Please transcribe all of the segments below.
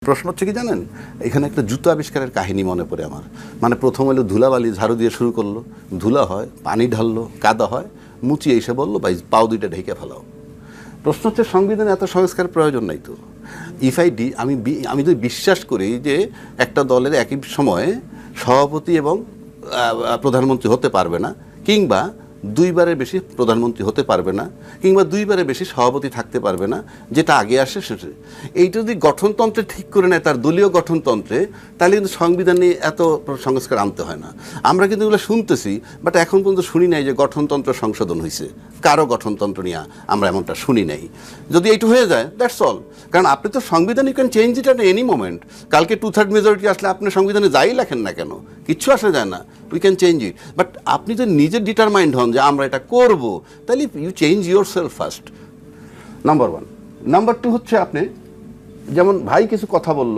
প্রশ্ন হচ্ছে কি জানেন, এখানে একটা জুতো আবিষ্কারের কাহিনী মনে পড়ে আমার। মানে প্রথম হলো ধুলাবালি ঝাড়ু দিয়ে শুরু করলো, ধুলা হয়, পানি ঢাললো, কাদা হয়, মুচিয়ে এসে বললো ভাই পাও দুইটা ঢেকে ফেলাও। প্রশ্ন হচ্ছে সংবিধানে এত সংস্কার প্রয়োজন নাই তো। আমি যদি বিশ্বাস করি যে একটা দলের একই সময়ে সভাপতি এবং প্রধানমন্ত্রী হতে পারবে না, কিংবা দুইবারের বেশি প্রধানমন্ত্রী হতে পারবে না, কিংবা দুইবারের বেশি সভাপতি থাকতে পারবে না, যেটা আগে আসে শেষে। এইটা যদি গঠনতন্ত্রে ঠিক করে নেয় তার দলীয় গঠনতন্ত্রে, তাহলে কিন্তু সংবিধানে এত সংস্কার আনতে হয় না। আমরা কিন্তু এগুলো শুনতেছি, বাট এখন পর্যন্ত শুনি নাই যে গঠনতন্ত্র সংশোধন হয়েছে। কারো গঠনতন্ত্র নিয়ে আমরা এমনটা শুনি নাই। যদি এইটু হয়ে যায়, দ্যাটস অল। কারণ আপনি তো সংবিধান you can change it at any moment. কালকে 2/3 মেজরিটি আসলে আপনি সংবিধানে যাই লেখেন না কেন, কিচ্ছু আসা যায় না, we can change it. But আপনি যদি নিজে ডিটারমাইন্ড হন যে আমরা এটা করব, তাহলে you change yourself first, number 1। Number 2 হচ্ছে, আপনি যেমন ভাই কিছু কথা বলল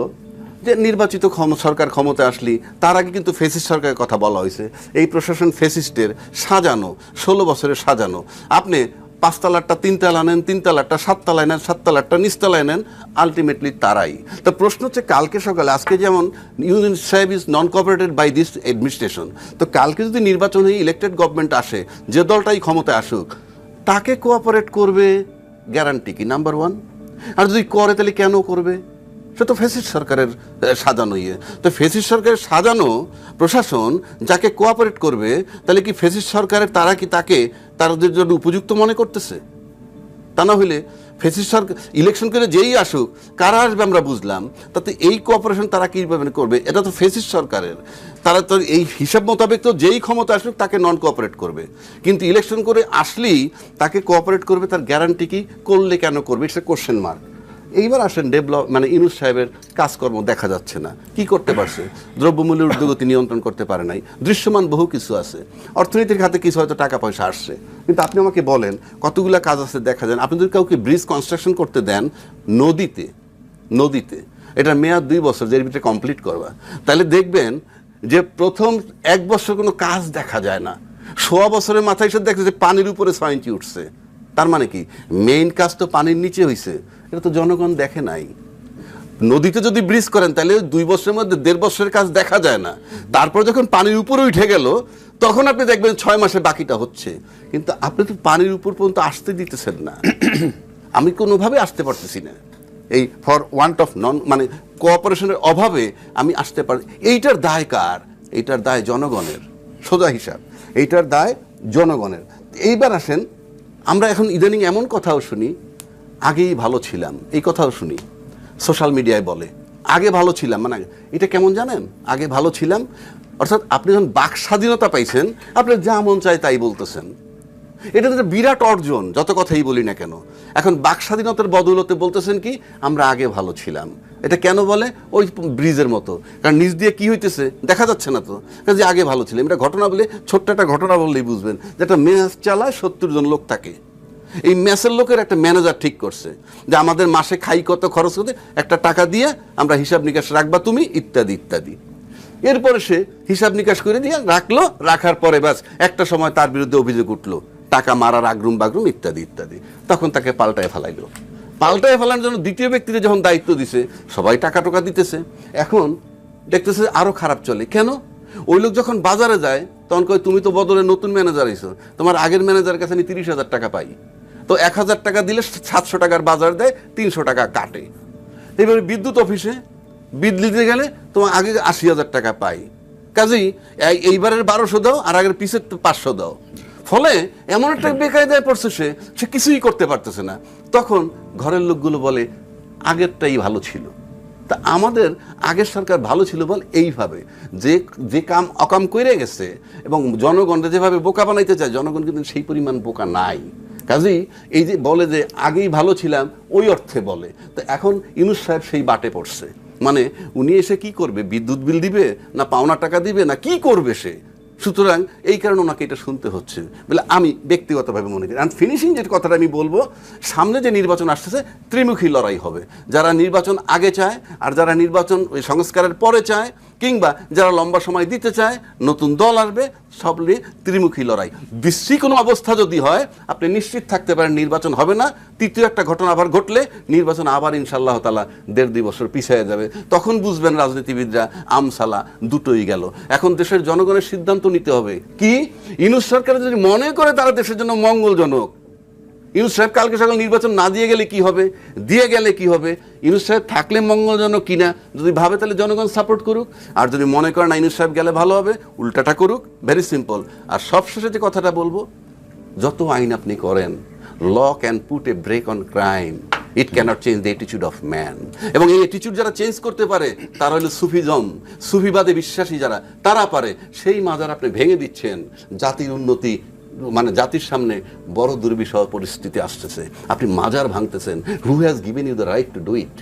যে নির্বাচিত সরকার ক্ষমতা আসলি, তার আগে কিন্তু ফেসিস্ট সরকারের কথা বলা হয়েছে। এই প্রশাসন ফেসিস্টের সাজানো, 16 বছরের সাজানো। আপনি 5 তলারটা 3 তলা নেন, 3 তলারটা 7 তলায় নেন, 7 তলারটা নিচতলায় নেন, আলটিমেটলি তারাই। তো প্রশ্ন হচ্ছে কালকে সকালে, আজকে যেমন ইউনিয়ন সাহেব is non cooperated by this administration, তো কালকে যদি নির্বাচন হয়ে ইলেক্টেড গভর্নমেন্ট আসে, যে দলটাই ক্ষমতায় আসুক, তাকে কোঅপারেট করবে গ্যারান্টি কি? নাম্বার 1। আর যদি করে তাহলে কেন করবে? সে তো ফেসিস্ট সরকারের সাজানো ইয়ে। তো ফেসিস্ট সরকারের সাজানো প্রশাসন যাকে কোঅপারেট করবে, তাহলে কি ফেসিস্ট সরকারের তারা কি তাকে তাদের জন্য উপযুক্ত মনে করতেছে? তা না হইলে ফেসিস্ট সরকার ইলেকশন করে যেই আসুক, কারা আসবে আমরা বুঝলাম, তাতে এই কোঅপারেশন তারা কীভাবে করবে? এটা তো ফেসিস্ট সরকারের। তারা তো এই হিসাব মোতাবেক তো যেই ক্ষমতা আসুক তাকে নন কোঅপারেট করবে, কিন্তু ইলেকশন করে আসলেই তাকে কোঅপারেট করবে। তার গ্যারান্টি কি? করলে কেন করবে? It's a question mark. এইবার আসেন মানে ইউনূস সাহেবের কাজকর্ম দেখা যাচ্ছে না। কি করতে পারছে? দ্রব্যমূল্যের ঊর্ধ্বগতি নিয়ন্ত্রণ করতে পারে নাই। দৃশ্যমান বহু কিছু আছে, অর্থনীতির খাতে কিছু হয়তো টাকা পয়সা আসছে, কিন্তু আপনি আমাকে বলেন কতগুলো কাজ আছে দেখা যান। আপনি যদি কাউকে ব্রিজ কনস্ট্রাকশন করতে দেন নদীতে, এটার মেয়াদ 2 বছর, যে এর ভিতরে কমপ্লিট করবা, তাহলে দেখবেন যে প্রথম 1 বছর কোনো কাজ দেখা যায় না, 1.5 বছরের মাথায় এসে দেখছে যে পানির উপরে 6 ইঞ্চি উঠছে। তার মানে কি? মেইন কাজ তো পানির নিচে হয়েছে, এটা তো জনগণ দেখে নাই। নদীতে যদি ব্রিজ করেন তাহলে 2 বছরের মধ্যে 1.5 বছরের কাজ দেখা যায় না। তারপর যখন পানির উপরে উঠে গেল, তখন আপনি দেখবেন 6 মাসে বাকিটা হচ্ছে। কিন্তু আপনি তো পানির উপর পর্যন্ত আসতে দিতেছেন না। আমি কোনোভাবে আসতে পারতেছি না, এই ফর ওয়ান্ট অফ মানে কোঅপারেশনের অভাবে আমি আসতে পারি। এইটার দায় কার? এইটার দায় জনগণের, সোজা হিসাব। এইটার দায় জনগণের। এইবার আসেন, আমরা এখন ইদানিং এমন কথাও শুনি, আগেই ভালো ছিলাম, এই কথাও শুনি সোশ্যাল মিডিয়ায় বলে আগে ভালো ছিলাম। মানে এটা কেমন জানেন? আগে ভালো ছিলাম অর্থাৎ আপনি যখন বাক স্বাধীনতা পাইছেন, আপনি যা মন চায় তাই বলতেছেন। এটা তো বিরাট অর্জন, যত কথাই বলি না কেন। এখন বাক স্বাধীনতার বদৌলতে বলতেছেন কি আমরা আগে ভালো ছিলাম। এটা কেন বলে? ওই ব্রিজের মতো, কারণ নিচ দিয়ে কি হইতেছে দেখা যাচ্ছে না তো, কারণ যে আগে ভালো ছিলাম। এটা ঘটনা বলে, ছোট্ট একটা ঘটনা বললেই বুঝবেন। যেটা মেস চালায় 70 জন লোক থাকে, এই মেসের লোকের একটা ম্যানেজার ঠিক করছে যে আমাদের মাসে খাই কত, খরচ করতে একটা টাকা দিয়ে আমরা হিসাব নিকাশ রাখবা তুমি, ইত্যাদি ইত্যাদি। এরপরে সে হিসাব নিকাশ করে দিয়ে রাখলো, রাখার পরে ব্যাস একটা সময় তার বিরুদ্ধে অভিযোগ উঠলো, টাকা মারার আগরুম বাগরুম ইত্যাদি ইত্যাদি। তখন তাকে পাল্টায় ফেলাইলো। পাল্টায় ফেলানোর জন্য দ্বিতীয় ব্যক্তিকে যখন দায়িত্ব দিছে, সবাই টাকা টোকা দিতেছে। এখন দেখতেছে আরো খারাপ চলে। কেন? ওই লোক যখন বাজারে যায় তখন কয় তুমি তো বদলে নতুন ম্যানেজার আইছো, তোমার আগের ম্যানেজারের কাছে আমি 30,000 টাকা পাই। তো 1,000 টাকা দিলে 700 টাকার বাজার দেয়, 300 টাকা কাটে। এবারে বিদ্যুৎ অফিসে বিল দিতে গেলে তোমার আগে 80,000 টাকা পাই, কাজেই এইবারের 1200 দাও আর আগের পিছের 500 দাও। ফলে এমন একটা বেকায়দায় পড়ছে, সে কিছুই করতে পারতেছে না। তখন ঘরের লোকগুলো বলে আগেরটাই ভালো ছিল। তা আমাদের আগের সরকার ভালো ছিল বল এইভাবে, যে কাম অকাম করে গেছে এবং জনগণকে যেভাবে বোকা বানাইতে চায়, জনগণ কিন্তু সেই পরিমাণ বোকা নাই। কাজেই এই যে বলে যে আগেই ভালো ছিলাম, ওই অর্থে বলে। তো এখন ইউনূস সাহেব সেই বাটে পড়ছে। মানে উনি এসে কি করবে? বিদ্যুৎ বিল দিবে না পাওনা টাকা দিবে না কি করবে সে? সুতরাং এই কারণে ওনাকে এটা শুনতে হচ্ছে বলে আমি ব্যক্তিগতভাবে মনে করি। অ্যান্ড ফিনিশিং যে কথাটা আমি বলবো, সামনে যে নির্বাচন আসতেছে ত্রিমুখী লড়াই হবে। যারা নির্বাচন আগে চায় আর যারা নির্বাচন ওই সংস্কারের পরে চায়, কিংবা যারা লম্বা সময় দিতে চায়, নতুন দল আসবে, সব নিয়ে ত্রিমুখী লড়াই। বিশ্রী কোনো অবস্থা যদি হয়, আপনি নিশ্চিত থাকতে পারেন নির্বাচন হবে না। তৃতীয় একটা ঘটনা আবার ঘটলে নির্বাচন আবার ইনশাআল্লাহ তাআলা 1.5-2 বছর পিছিয়ে যাবে। তখন বুঝবেন রাজনীতিবিদরা আমসালা দুটোই গেল। এখন দেশের জনগণের সিদ্ধান্ত নিতে হবে কি, ইউনূস সরকার যদি মনে করে তারা দেশের জন্য মঙ্গলজনক, ইউনূস সাহেব কালকে সকাল নির্বাচন না দিয়ে গেলে কি হবে, দিয়ে গেলে কি হবে, ইউনূস সাহেব থাকলে মঙ্গলজনক কিনা যদি ভাবে তাহলে জনগণ সাপোর্ট করুক। আর যদি মনে করে না ইউনূস সাহেব গেলে ভালো হবে, উল্টাটা করুক। Very simple. আর সবশেষে যে কথাটা বলবো, যত আইন আপনি করেন, law can put a brake on crime, it cannot change the attitude of man. এবং এই অ্যাটিটিউড যারা চেঞ্জ করতে পারে তারা হলো সুফিজম, সুফিবাদে বিশ্বাসী যারা, তারা পারে। সেই মাজার আপনি ভেঙে দিচ্ছেন। জাতির উন্নতি, মানে জাতির সামনে বড় দুর্বিষহ পরিস্থিতি আসতেছে, আপনি মাজার ভাঙতেছেন। Who has given you the right to do it?